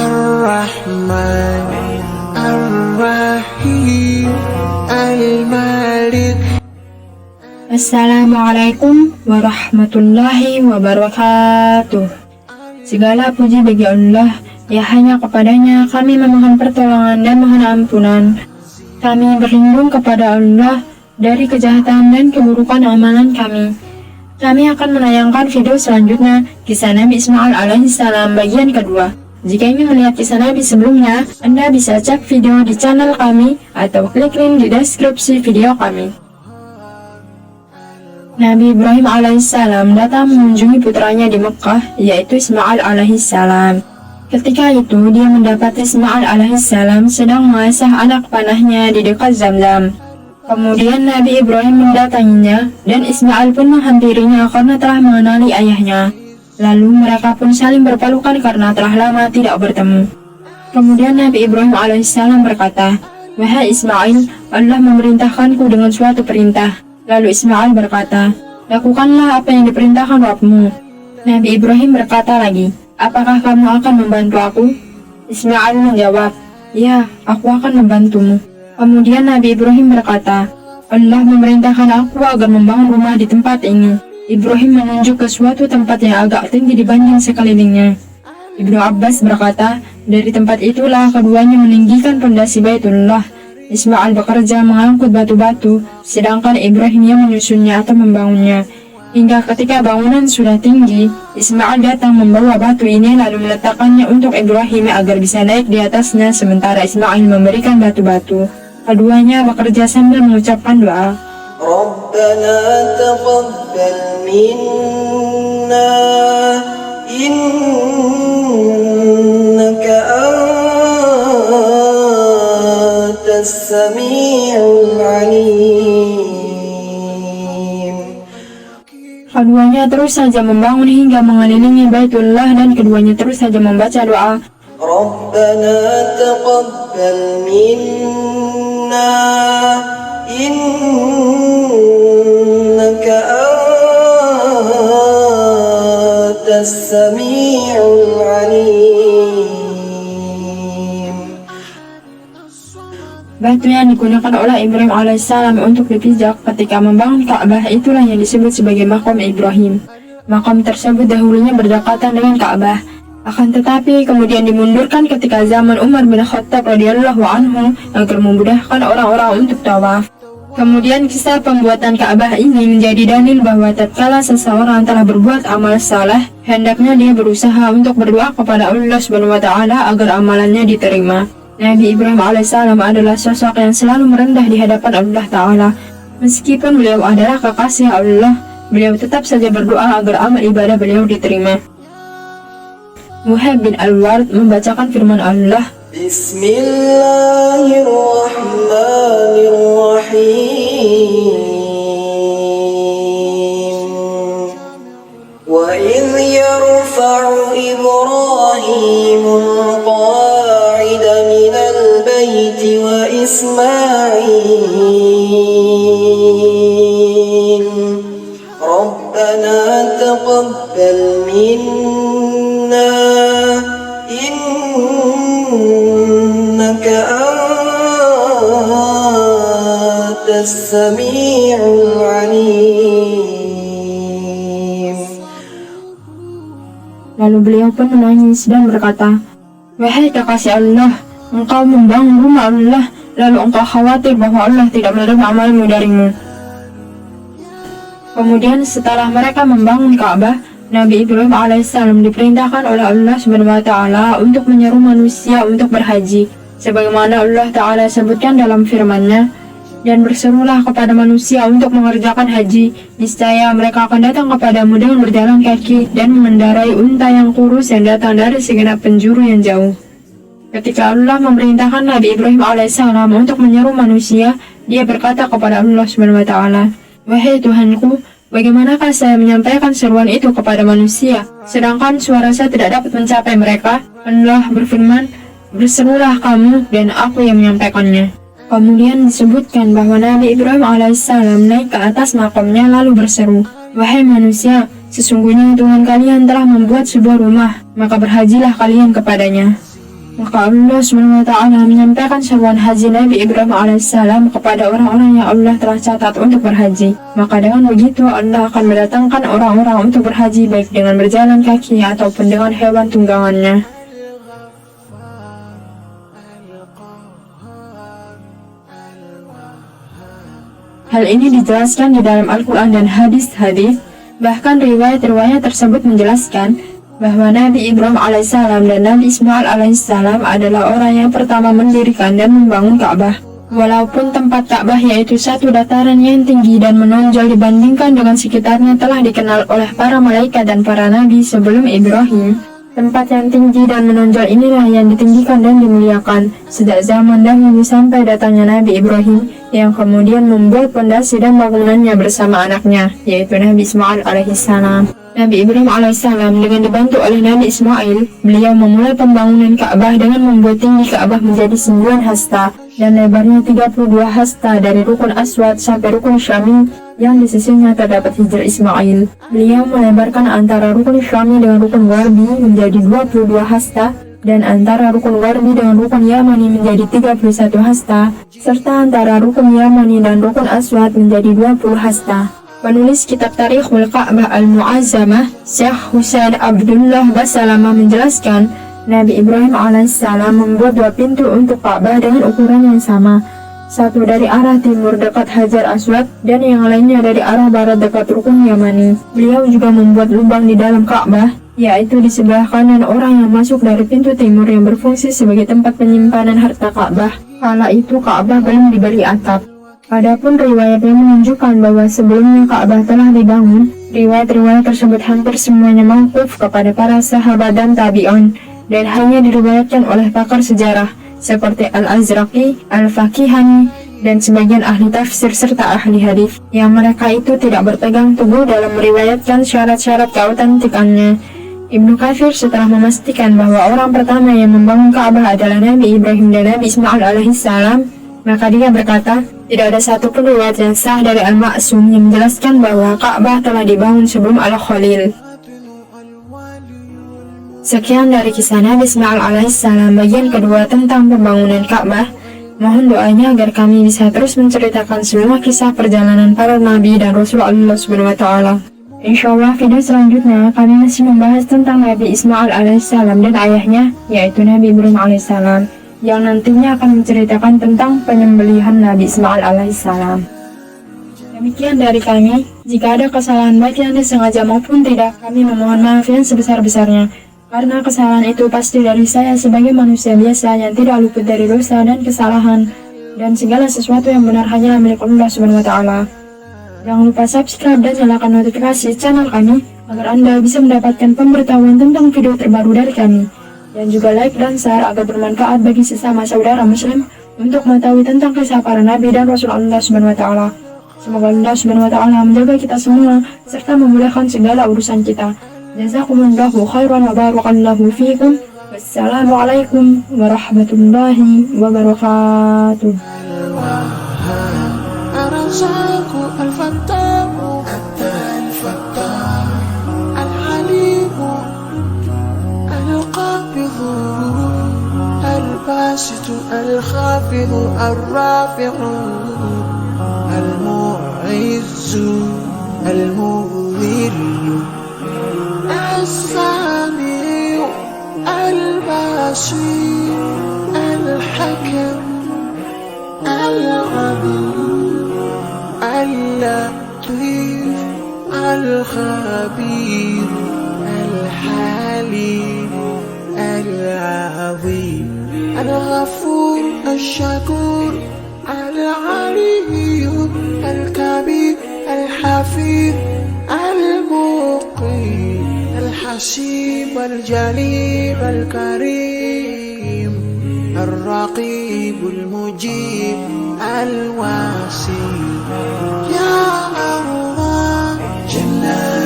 Ar-Rahman Ar-Rahim Al-Malik. Assalamualaikum warahmatullahi wabarakatuh. Segala puji bagi Allah, ya hanya kepadanya kami memohon pertolongan dan mohon ampunan. Kami berlindung kepada Allah dari kejahatan dan keburukan amalan kami. Kami akan menayangkan video selanjutnya, kisah Nabi Ismail alaihissalam bagian kedua. Jika ingin melihat kisah Nabi sebelumnya, Anda bisa cek video di channel kami atau klik link di deskripsi video kami. Nabi Ibrahim alaihissalam datang mengunjungi putranya di Mekah, yaitu Ismail alaihissalam. Ketika itu, dia mendapati Ismail alaihissalam sedang mengasah anak panahnya di dekat Zamzam. Kemudian Nabi Ibrahim mendatanginya, dan Ismail pun menghampirinya karena telah mengenali ayahnya. Lalu mereka pun saling berpelukan karena telah lama tidak bertemu. Kemudian Nabi Ibrahim alaihissalam berkata, "Wahai Ismail, Allah memerintahkanku dengan suatu perintah." Lalu Ismail berkata, "Lakukanlah apa yang diperintahkan Rabbmu." Nabi Ibrahim berkata lagi, "Apakah kamu akan membantu aku?" Ismail menjawab, "Ya, aku akan membantumu." Kemudian Nabi Ibrahim berkata, "Allah memerintahkan aku agar membangun rumah di tempat ini." Ibrahim menunjuk ke suatu tempat yang agak tinggi dibanding sekelilingnya. Ibnu Abbas berkata, dari tempat itulah keduanya meninggikan pondasi Baitullah. Ismail bekerja mengangkut batu-batu, sedangkan Ibrahim yang menyusunnya atau membangunnya. Hingga ketika bangunan sudah tinggi, Ismail datang membawa batu ini lalu meletakkannya untuk Ibrahim agar bisa naik di atasnya, sementara Ismail memberikan batu-batu. Keduanya bekerja sambil mengucapkan doa. Rabbana taqabbal minna innaka antas sami'ul alim. Keduanya terus saja membangun hingga mengelilingi Baitullah dan keduanya terus saja membaca doa. Rabbana taqabbal minna innaka antas sami'ul alim. Batu yang digunakan oleh Ibrahim alaihissalam untuk dipijak ketika membangun Ka'bah itulah yang disebut sebagai Maqam Ibrahim. Makam tersebut dahulunya berdekatan dengan Ka'bah, akan tetapi kemudian dimundurkan ketika zaman Umar bin Khattab radhiyallahu anhu agar memudahkan orang-orang untuk tawaf. Kemudian kisah pembuatan Ka'bah ini menjadi dalil bahwa tatkala seseorang telah berbuat amal saleh, hendaknya dia berusaha untuk berdoa kepada Allah Subhanahu wa taala agar amalannya diterima. Nabi Ibrahim alaihissalam adalah sosok yang selalu merendah di hadapan Allah Ta'ala. Meskipun beliau adalah kekasih Allah, beliau tetap saja berdoa agar amal ibadah beliau diterima. Muhammad bin Al-Ward membacakan firman Allah, Bismillahirrahmanirrahim. Wa idh yarfa'u Ibrahimul qa'ida minal bayti wa Ismail Rabbana taqabbal minna innaka antas sami'ul alim. Lalu beliau pun menangis dan berkata, "Wahai kekasih Allah, engkau membangun rumah Allah, lalu engkau khawatir bahwa Allah tidak menerima amalmu darimu." Kemudian setelah mereka membangun Ka'bah, Nabi Ibrahim alaihissalam diperintahkan oleh Allah Subhanahu wa taala untuk menyeru manusia untuk berhaji, sebagaimana Allah Ta'ala sebutkan dalam firman-Nya, "Dan berserulah kepada manusia untuk mengerjakan haji, niscaya mereka akan datang kepadamu dengan berjalan kaki dan mengendarai unta yang kurus yang datang dari segenap penjuru yang jauh." Ketika Allah memerintahkan Nabi Ibrahim alaihissalam untuk menyeru manusia, dia berkata kepada Allah Subhanahu wa taala, "Wahai Tuhanku, bagaimanakah saya menyampaikan seruan itu kepada manusia, sedangkan suara saya tidak dapat mencapai mereka?" Allah berfirman, "Berserulah kamu dan aku yang menyampaikannya." Kemudian disebutkan bahwa Nabi Ibrahim alaihissalam naik ke atas makamnya lalu berseru, "Wahai manusia, sesungguhnya Tuhan kalian telah membuat sebuah rumah, maka berhajilah kalian kepadanya." Maka Allah SWT menyampaikan seruan haji Nabi Ibrahim alaihissalam kepada orang-orang yang Allah telah catat untuk berhaji. Maka dengan begitu Allah akan mendatangkan orang-orang untuk berhaji baik dengan berjalan kaki ataupun dengan hewan tunggangannya. Hal ini dijelaskan di dalam Al-Quran dan hadis-hadis. Bahkan riwayat-riwayat tersebut menjelaskan bahwa Nabi Ibrahim alaihissalam dan Nabi Ismail alaihissalam adalah orang yang pertama mendirikan dan membangun Ka'bah. Walaupun tempat Ka'bah yaitu satu dataran yang tinggi dan menonjol dibandingkan dengan sekitarnya telah dikenal oleh para malaikat dan para nabi sebelum Ibrahim, tempat yang tinggi dan menonjol inilah yang ditinggikan dan dimuliakan sejak zaman dahulu sampai datangnya Nabi Ibrahim yang kemudian membuat pondasi dan bangunannya bersama anaknya, yaitu Nabi Ismail alaihissalam. Nabi Ibrahim alaihissalam dengan dibantu oleh Nabi Ismail, beliau memulai pembangunan Ka'bah dengan membuat tinggi Ka'bah menjadi 9 hasta dan lebarnya 32 hasta dari rukun Aswad sampai rukun Syami yang di sisinya terdapat hijr Ismail. Beliau melebarkan antara rukun Syami dengan rukun Gharbi menjadi 22 hasta dan antara rukun Gharbi dengan rukun Yamani menjadi 31 hasta serta antara rukun Yamani dan rukun Aswad menjadi 20 hasta. Penulis kitab Tarikhul Ka'bah Al-Mu'azzamah, Syekh Husain Abdullah Basalamah menjelaskan, Nabi Ibrahim alaihissalam membuat 2 pintu untuk Ka'bah dengan ukuran yang sama. Satu dari arah timur dekat Hajar Aswad dan yang lainnya dari arah barat dekat rukun Yamani. Beliau juga membuat lubang di dalam Ka'bah, yaitu di sebelah kanan orang yang masuk dari pintu timur yang berfungsi sebagai tempat penyimpanan harta Ka'bah. Kala itu Ka'bah belum diberi atap. Adapun riwayat yang menunjukkan bahwa sebelumnya Ka'bah telah dibangun, riwayat-riwayat tersebut hampir semuanya mauquf kepada para sahabat dan tabi'un dan hanya diriwayatkan oleh pakar sejarah seperti Al-Azraqi, Al-Fakihani, dan sebagian ahli tafsir serta ahli hadis yang mereka itu tidak berpegang teguh dalam meriwayatkan syarat-syarat keautentikannya. Ibnu Katsir setelah memastikan bahwa orang pertama yang membangun Ka'bah adalah Nabi Ibrahim dan Nabi Ismail alaihissalam, maka dia berkata, tidak ada satupun riwayat yang sah dari Al-Ma'sum yang menjelaskan bahwa Ka'bah telah dibangun sebelum Al-Khalil. Sekian dari kisah Nabi Ismail alaihissalam bagian kedua tentang pembangunan Ka'bah. Mohon doanya agar kami bisa terus menceritakan semua kisah perjalanan para nabi dan Rasul Allah SWT. Insyaallah video selanjutnya kami masih membahas tentang Nabi Ismail alaihissalam dan ayahnya, yaitu Nabi Ibrahim alaihissalam, yang nantinya akan menceritakan tentang penyembelihan Nabi Ismail alaihissalam. Demikian dari kami. Jika ada kesalahan baik yang disengaja maupun tidak, kami memohon maaf yang sebesar-besarnya. Karena kesalahan itu pasti dari saya sebagai manusia biasa yang tidak luput dari dosa dan kesalahan, dan segala sesuatu yang benar hanyalah milik Allah SWT. Jangan lupa subscribe dan nyalakan notifikasi channel kami agar Anda bisa mendapatkan pemberitahuan tentang video terbaru dari kami. Dan juga like dan share agar bermanfaat bagi sesama saudara muslim untuk mengetahui tentang kisah para nabi dan Rasul Allah SWT. Semoga Allah SWT menjaga kita semua serta memudahkan segala urusan kita. Jazakumullahu khairan wa barakallahu fiikum. Wassalamualaikum warahmatullahi wabarakatuh. الباسط الخافض الرافع المعز المذل السميع البصير الحكم الخبير اللطيف الخبير الحليم العظيم الغفور الشكور العلي الكبير الحفيظ المقيم الحسيب الجليل الكريم الرقيب المجيب الواسع يا الله جنات